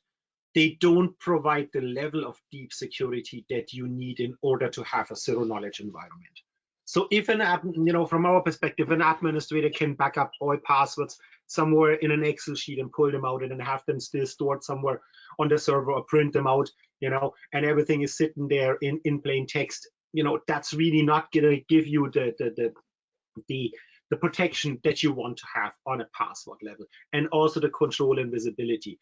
they don't provide the level of deep security that you need in order to have a zero knowledge environment. So if an app, from our perspective, an administrator can back up all passwords somewhere in an Excel sheet and pull them out and then have them still stored somewhere on the server or print them out, and everything is sitting there in plain text, that's really not going to give you the protection that you want to have on a password level, and also the control and visibility.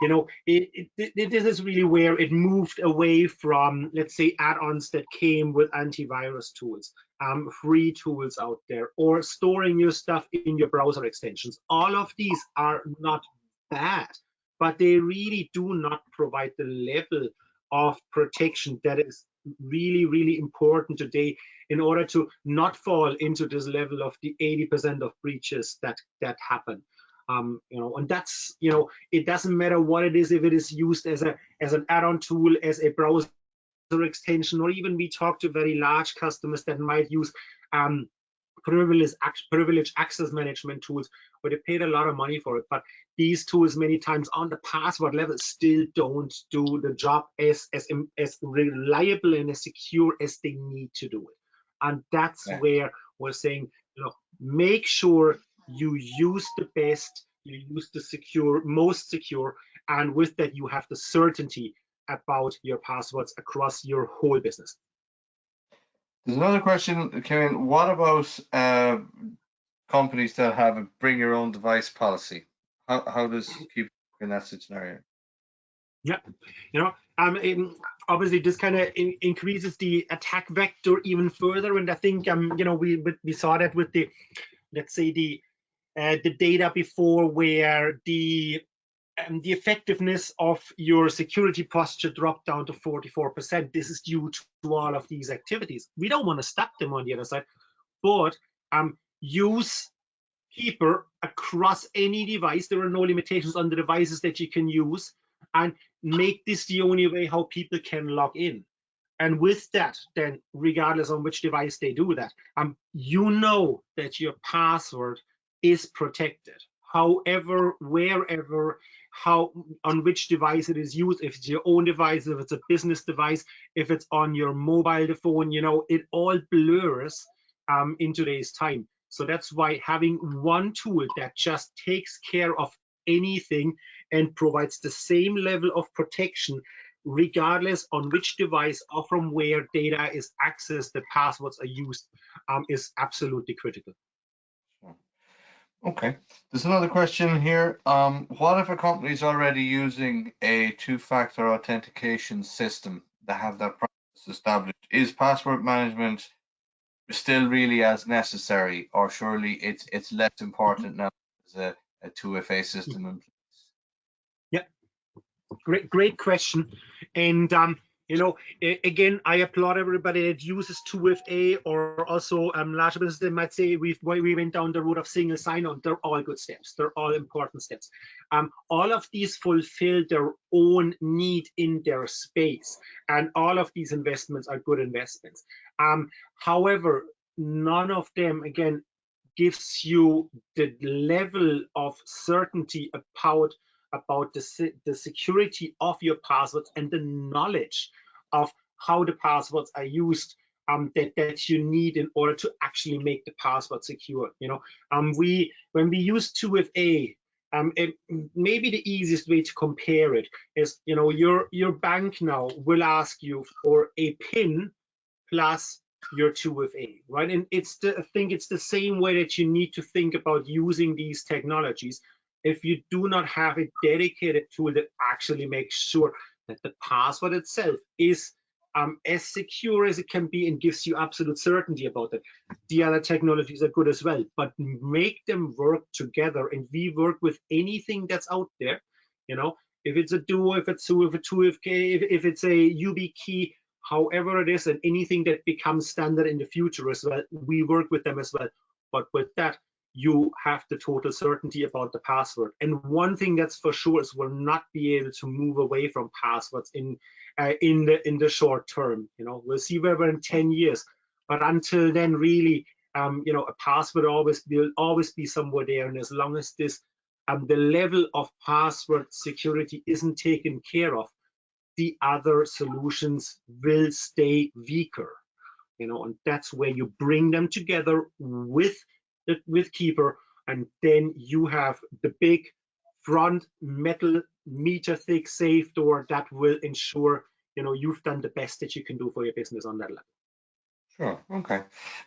This is really where it moved away from, let's say, add-ons that came with antivirus tools, free tools out there, or storing your stuff in your browser extensions. All of these are not bad, but they really do not provide the level of protection that is really, really important today in order to not fall into this level of the 80% of breaches that happen. And that's, it doesn't matter what it is, if it is used as an add-on tool, as a browser extension, or even we talk to very large customers that might use privileged access management tools, where they paid a lot of money for it. But these tools many times on the password level still don't do the job as reliable and as secure as they need to do it. And that's where we're saying, make sure you use the best, you use the most secure, and with that you have the certainty about your passwords across your whole business. There's another question that came in. What about companies that have a bring your own device policy? How does Keeper work in that scenario? Yeah, obviously this kind of increases the attack vector even further, and I think we saw that with the, let's say, the data before, where the effectiveness of your security posture dropped down to 44%. This is due to all of these activities. We don't want to stop them on the other side, but use Keeper across any device. There are no limitations on the devices that you can use, and make this the only way how people can log in. And with that, then regardless on which device they do that, that your password is protected. However, wherever, on which device it is used, if it's your own device, if it's a business device, if it's on your mobile phone, it all blurs in today's time. So that's why having one tool that just takes care of anything and provides the same level of protection regardless on which device or from where data is accessed, the passwords are used, is absolutely critical. Okay, there's another question here. What if a company is already using a two-factor authentication system that have that process established? Is password management still really as necessary, or surely it's less important now as a 2FA system in place? Yeah, great question. And again, I applaud everybody that uses 2FA, or also larger businesses, they might say we went down the road of single sign-on. They're all good steps. They're all important steps. All of these fulfill their own need in their space, and all of these investments are good investments. However, none of them, again, gives you the level of certainty about the security of your passwords and the knowledge of how the passwords are used that you need in order to actually make the password secure. When we use 2FA, maybe the easiest way to compare it is, your bank now will ask you for a PIN plus your 2FA, right? And I think it's the same way that you need to think about using these technologies. If you do not have a dedicated tool that actually makes sure that the password itself is as secure as it can be and gives you absolute certainty about it, the other technologies are good as well, but make them work together. And we work with anything that's out there, if it's a Duo, if it's a 2FA, if it's a YubiKey, however it is, and anything that becomes standard in the future as well, we work with them as well. But with that, you have the total certainty about the password. And one thing that's for sure is we'll not be able to move away from passwords in the short term. We'll see where we're in 10 years, but until then, really, a password will always be somewhere there. And as long as this the level of password security isn't taken care of, the other solutions will stay weaker. And that's where you bring them together with Keeper, and then you have the big front metal meter thick safe door that will ensure you've done the best that you can do for your business on that level. Sure. Okay.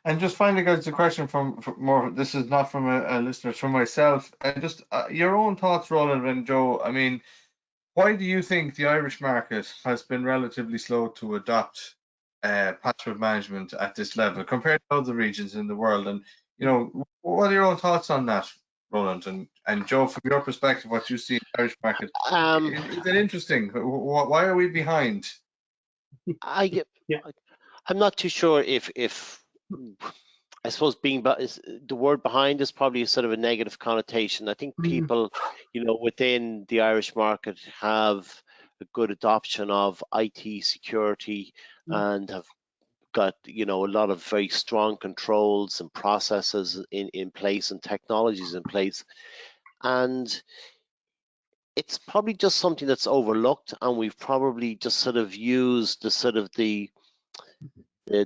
And just finally, guys, a question from more. This is not from a listener, it's from myself. And just your own thoughts, Roland and Joe. I mean, why do you think the Irish market has been relatively slow to adopt password management at this level compared to other regions in the world? And what are your own thoughts on that, Roland? And Joe, from your perspective, what you see in the Irish market, is it interesting? Why are we behind? I'm not too sure if I suppose the word behind is probably sort of a negative connotation. I think people, within the Irish market have a good adoption of IT security and have got, a lot of very strong controls and processes in place and technologies in place. And it's probably just something that's overlooked, and we've probably just sort of used the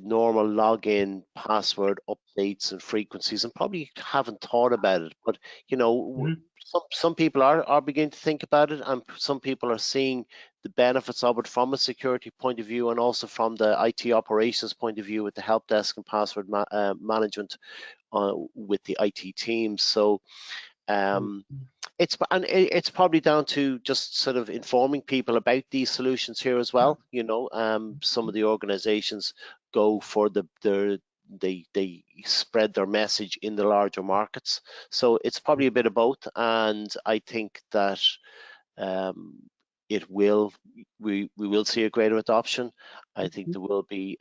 normal login, password updates and frequencies, and probably haven't thought about it. But some people are beginning to think about it, and some people are seeing the benefits of it from a security point of view, and also from the IT operations point of view with the help desk and password management with the IT team. So it's probably down to just sort of informing people about these solutions here as well. Some of the organizations go for they spread their message in the larger markets. So it's probably a bit of both, and I think that we will see a greater adoption. I think there will be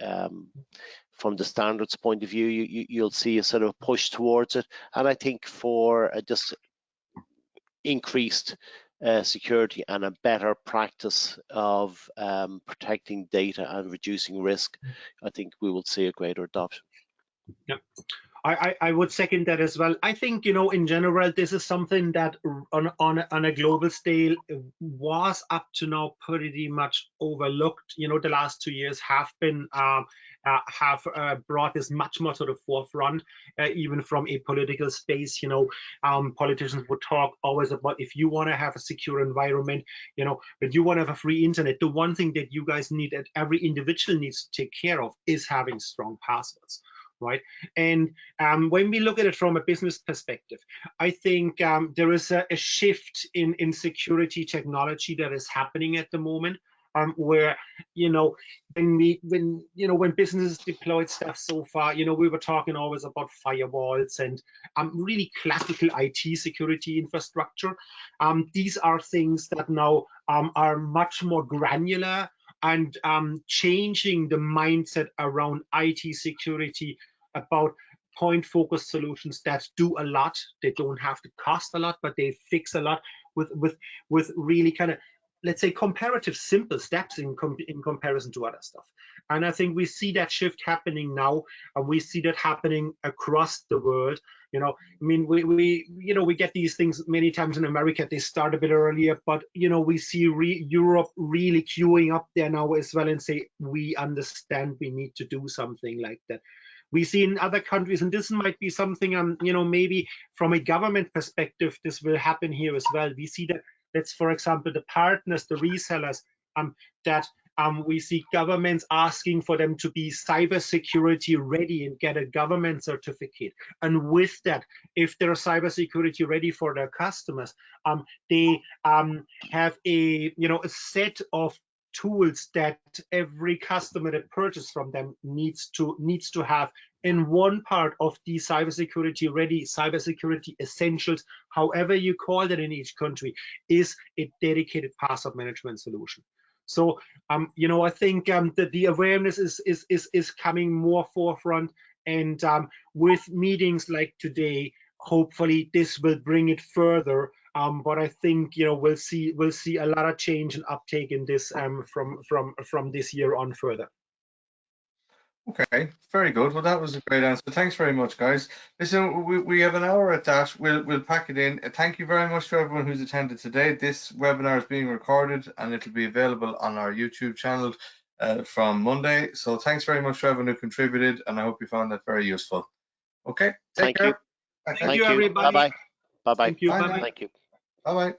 from the standards point of view, you'll see a sort of push towards it, and I think for just increased security and a better practice of protecting data and reducing risk, I think we will see a greater adoption. Yeah, I would second that as well. I think, in general, this is something that on a global scale was up to now pretty much overlooked. The last 2 years have been have brought this much more to the forefront, even from a political space. Politicians would talk always about, if you want to have a secure environment, but you want to have a free internet, the one thing that you guys need, that every individual needs to take care of, is having strong passwords. Right. And when we look at it from a business perspective, I think there is a shift in security technology that is happening at the moment, where when businesses deployed stuff so far, we were talking always about firewalls and really classical IT security infrastructure. These are things that now are much more granular and changing the mindset around IT security, about point focused solutions that do a lot. They don't have to cost a lot, but they fix a lot with really kind of, let's say, comparative simple steps in comparison to other stuff. And I think we see that shift happening now, and we see that happening across the world. You know, I mean, we get these things many times in America. They start a bit earlier, but we see Europe really queuing up there now as well and say, we understand we need to do something like that. We see in other countries, and this might be something, maybe from a government perspective, this will happen here as well. We see that that's, for example, the partners, the resellers, that we see governments asking for them to be cybersecurity ready and get a government certificate. And with that, if they're cybersecurity ready for their customers, they have a set of tools that every customer that purchases from them needs to have. In one part of the cybersecurity ready, cybersecurity essentials, however you call it in each country, is a dedicated password management solution. So I think that the awareness is coming more forefront, and with meetings like today, hopefully this will bring it further. But I think we'll see a lot of change and uptake in this from this year on further. Okay, very good. Well, that was a great answer. Thanks very much, guys. Listen, we have an hour at that. We'll pack it in. Thank you very much to everyone who's attended today. This webinar is being recorded and it'll be available on our YouTube channel from Monday. So thanks very much to everyone who contributed, and I hope you found that very useful. Okay, take care. Thank you, everybody. Bye-bye. Bye-bye. Thank you. Bye. Bye-bye. Thank you. Bye-bye.